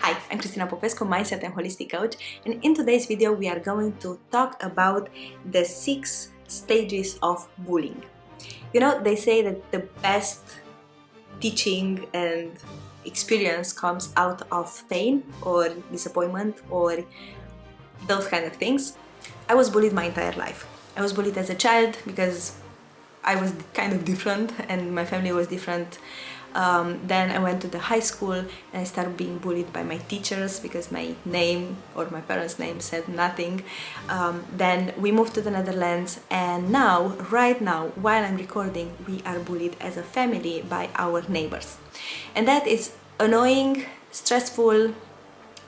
Hi, I'm Cristina Popescu, Mindset and Holistic Coach, and in today's video we are going to talk about the 6 stages of bullying. You know, they say that the best teaching and experience comes out of pain or disappointment or those kind of things. I was bullied my entire life. I was bullied as a child because I was kind of different and my family was different. Then I went to the high school and I started being bullied by my teachers because my name or my parents' name said nothing. Then we moved to the Netherlands, and now, right now, while I'm recording, we are bullied as a family by our neighbors. And that is annoying, stressful,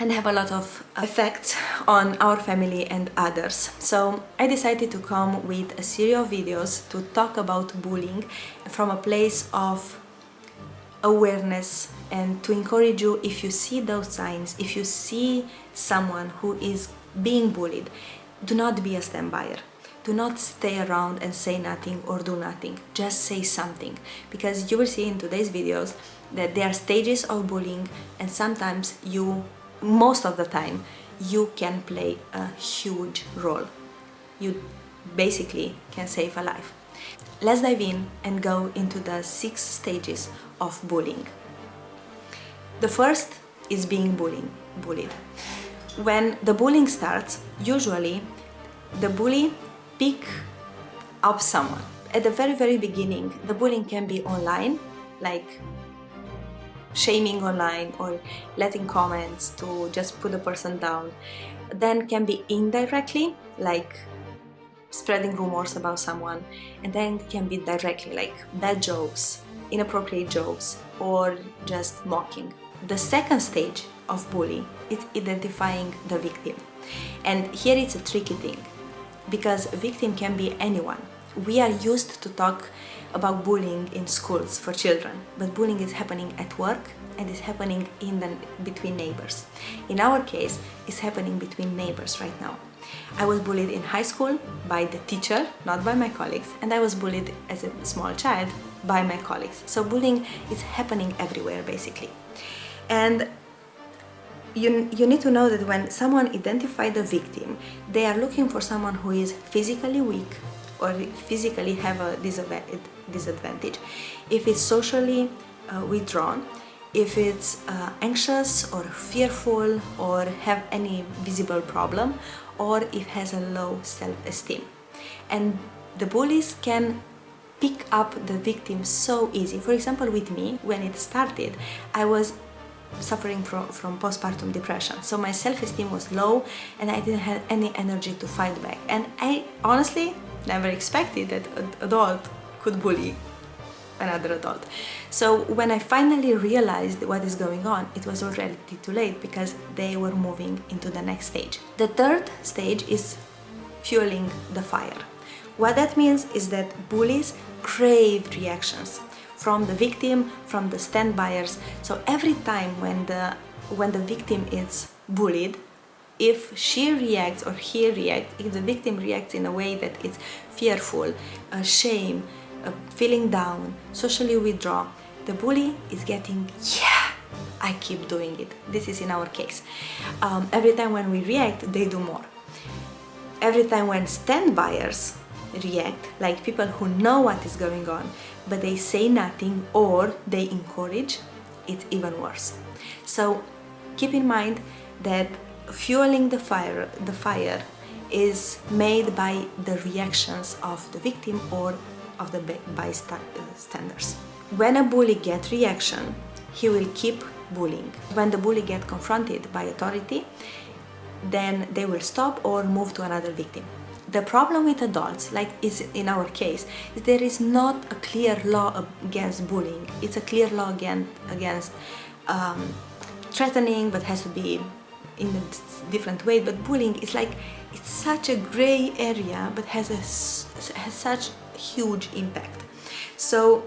and have a lot of effects on our family and others. So I decided to come with a series of videos to talk about bullying from a place of awareness and to encourage you, if you see those signs, if you see someone who is being bullied, do not be a standbyer. Do not stay around and say nothing or do nothing. Just say something, because you will see in today's videos that there are stages of bullying, and sometimes most of the time, you can play a huge role. You basically can save a life. Let's dive in and go into the 6 stages of bullying. The first is being bullied. When the bullying starts, usually the bully pick up someone. At the very, very beginning, the bullying can be online, like shaming online or letting comments to just put the person down. Then can be indirectly, like spreading rumors about someone, and then can be directly, like bad jokes, inappropriate jokes, or just mocking. The second stage of bullying is identifying the victim. And here it's a tricky thing, because a victim can be anyone. We are used to talk about bullying in schools for children, but bullying is happening at work and is happening between neighbors. In our case, it's happening between neighbors right now. I was bullied in high school by the teacher, not by my colleagues, and I was bullied as a small child by my colleagues. So bullying is happening everywhere, basically. And you need to know that when someone identifies the victim, they are looking for someone who is physically weak or physically have a disadvantage. If it's socially withdrawn, if it's anxious or fearful or have any visible problem, or if has a low self-esteem. And the bullies can pick up the victim so easy. For example, with me, when it started, I was suffering from postpartum depression. So my self-esteem was low and I didn't have any energy to fight back. And I honestly never expected that an adult could bully another adult. So when I finally realized what is going on, it was already too late, because they were moving into the next stage. The third stage is fueling the fire. What that means is that bullies crave reactions from the victim, from the standbyers. So every time when the victim is bullied, if she reacts or he reacts, if the victim reacts in a way that is fearful, shame, feeling down, socially withdraw, the bully is getting, yeah, I keep doing it. This is in our case. Every time when we react, they do more. Every time when standbyers react, like people who know what is going on, but they say nothing or they encourage, it's even worse. So keep in mind that fueling the fire is made by the reactions of the victim or of the bystanders. When a bully gets reaction, he will keep bullying. When the bully gets confronted by authority, then they will stop or move to another victim. The problem with adults, like is in our case, is there is not a clear law against bullying. It's a clear law against threatening, but has to be in a different way. But bullying is like, it's such a gray area, but has such huge impact. So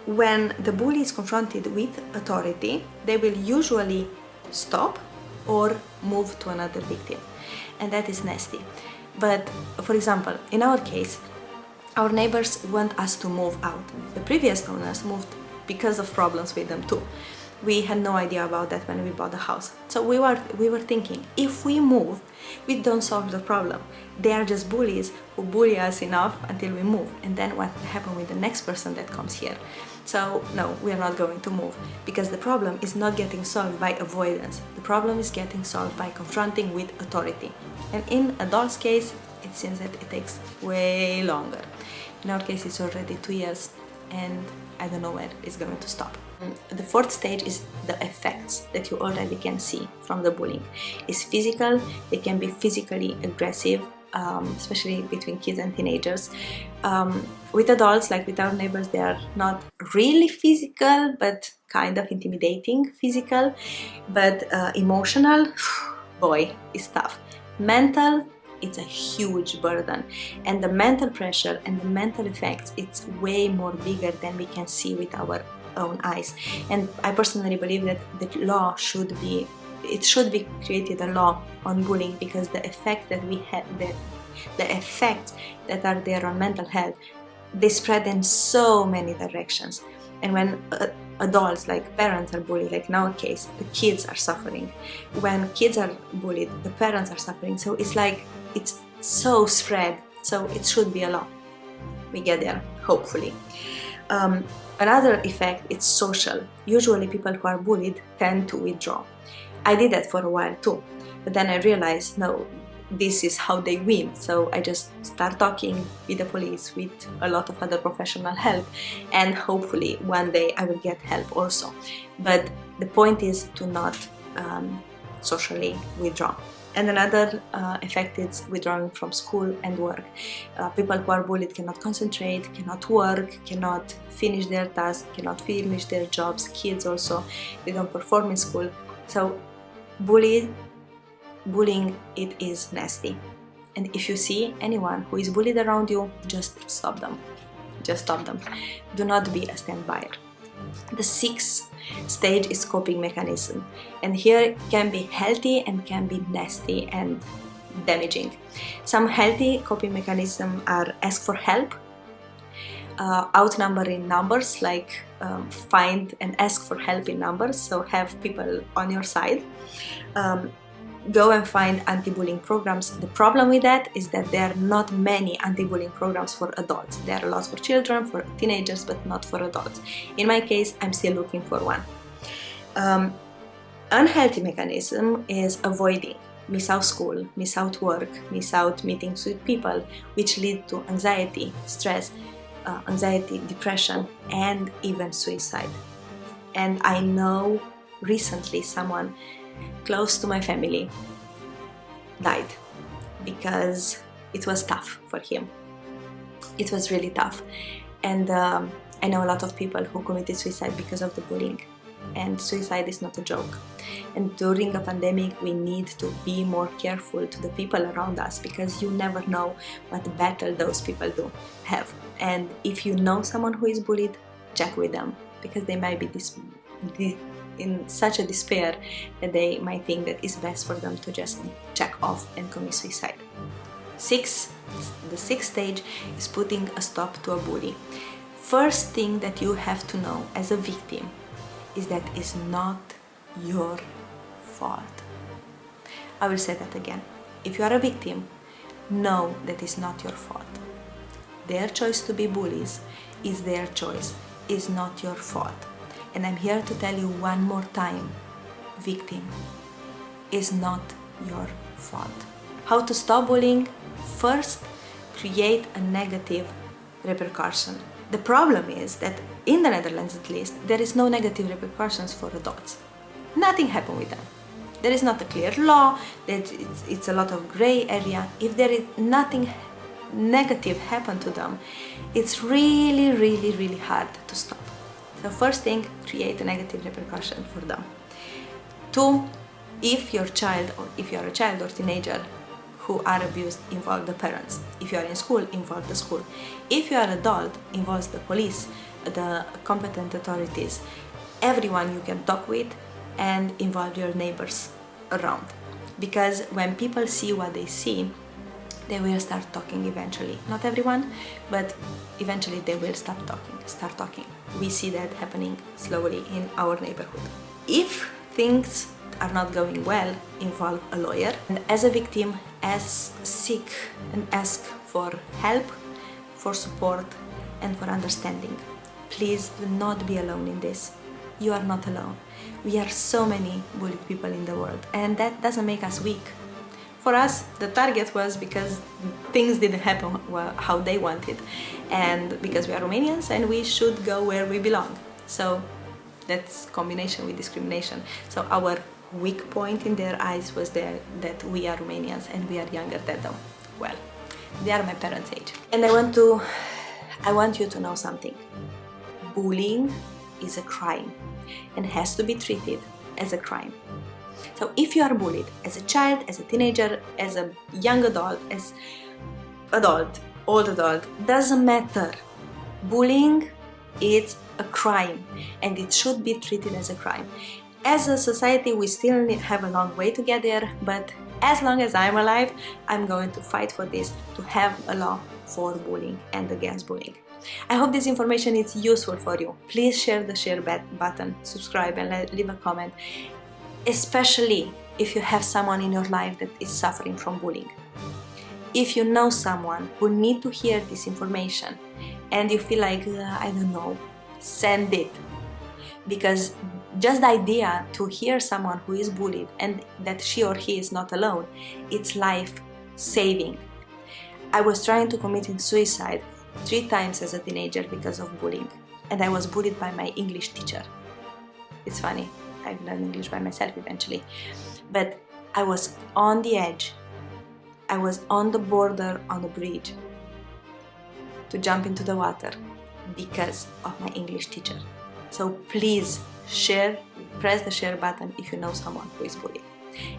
when the bully is confronted with authority, they will usually stop or move to another victim, and that is nasty. But for example, in our case, our neighbors want us to move out. The previous owners moved because of problems with them too. We had no idea about that when we bought the house. So we were thinking, if we move, we don't solve the problem. They are just bullies who bully us enough until we move. And then what happened with the next person that comes here? So no, we are not going to move, because the problem is not getting solved by avoidance. The problem is getting solved by confronting with authority. And in adults' case, it seems that it takes way longer. In our case, it's already 2 years, and I don't know where it's going to stop. The fourth stage is the effects that you already can see from the bullying. It's physical. They can be physically aggressive, especially between kids and teenagers. With adults, like with our neighbors, they are not really physical, but kind of intimidating physical. But emotional, boy, it's tough. Mental, it's a huge burden, and the mental pressure and the mental effects, it's way more bigger than we can see with our own eyes. And I personally believe that the law should be created a law on bullying, because the effect that we have, the effects that are there on mental health, they spread in so many directions. And when adults, like parents, are bullied, like in our case, the kids are suffering. When kids are bullied, the parents are suffering. So it's like, it's so spread. So it should be a law. We get there, hopefully. Another effect is social. Usually people who are bullied tend to withdraw. I did that for a while too, but then I realized, no, this is how they win. So I just start talking with the police, with a lot of other professional help, and hopefully one day I will get help also. But the point is to not socially withdraw. And another effect is withdrawing from school and work. People who are bullied cannot concentrate, cannot work, cannot finish their tasks, cannot finish their jobs. Kids also, they don't perform in school. So bullying, it is nasty. And if you see anyone who is bullied around you, just stop them. Just stop them. Do not be a standbyer. The sixth stage is coping mechanism, and here it can be healthy and can be nasty and damaging. Some healthy coping mechanisms are ask for help, outnumber in numbers, like find and ask for help in numbers, so have people on your side. Go and find anti-bullying programs. The problem with that is that there are not many anti-bullying programs for adults. There are lots for children, for teenagers, but not for adults. In my case, I'm still looking for one. Unhealthy mechanism is avoiding, miss out school, miss out work, miss out meetings with people, which lead to anxiety, stress, anxiety, depression, and even suicide. And I know recently someone close to my family died because it was tough for him. It was really tough. And I know a lot of people who committed suicide because of the bullying. And suicide is not a joke. And during a pandemic, we need to be more careful to the people around us, because you never know what battle those people have. And if you know someone who is bullied, check with them, because they might be in such a despair that they might think that it's best for them to just check off and commit suicide. The sixth stage is putting a stop to a bully. First thing that you have to know as a victim is that it's not your fault. I will say that again. If you are a victim, know that it's not your fault. Their choice to be bullies is their choice, is not your fault. And I'm here to tell you one more time, victim, is not your fault. How to stop bullying? First, create a negative repercussion. The problem is that in the Netherlands, at least, there is no negative repercussions for adults. Nothing happened with them. There is not a clear law, that it's a lot of gray area. If there is nothing negative happen to them, it's really, really, really hard to stop. The first thing, create a negative repercussion for them. 2, if you're a child or teenager who are abused, involve the parents. If you are in school, involve the school. If you are an adult, involve the police, the competent authorities, everyone you can talk with, and involve your neighbors around. Because when people see what they see, they will start talking eventually. Not everyone, but eventually they will start talking. We see that happening slowly in our neighborhood. If things are not going well, involve a lawyer, and as a victim, seek and ask for help, for support, and for understanding. Please do not be alone in this. You are not alone. We are so many bullied people in the world, and that doesn't make us weak. For us, the target was because things didn't happen how they wanted, and because we are Romanians and we should go where we belong. So that's combination with discrimination. So our weak point in their eyes was that we are Romanians and we are younger than them. Well, they are my parents' age. And I want you to know something. Bullying is a crime and has to be treated as a crime. So if you are bullied as a child, as a teenager, as a young adult, as adult, old adult, doesn't matter. Bullying is a crime and it should be treated as a crime. As a society, we still have a long way to get there, but as long as I'm alive, I'm going to fight for this, to have a law for bullying and against bullying. I hope this information is useful for you. Please share the share button, subscribe, and leave a comment, especially if you have someone in your life that is suffering from bullying. If you know someone who needs to hear this information and you feel like, I don't know, send it. Because just the idea to hear someone who is bullied and that she or he is not alone, it's life-saving. I was trying to commit suicide 3 times as a teenager because of bullying, and I was bullied by my English teacher. It's funny, I've learned English by myself eventually, but I was on the edge. I was on the border on the bridge to jump into the water because of my English teacher. So please share, press the share button if you know someone who is bullied.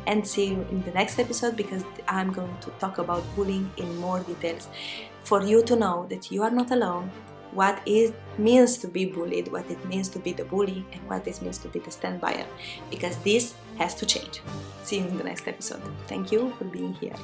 And see you in the next episode, because I'm going to talk about bullying in more details for you to know that you are not alone, what it means to be bullied, what it means to be the bully, and what it means to be the stand-byer, because this has to change. See you in the next episode. Thank you for being here.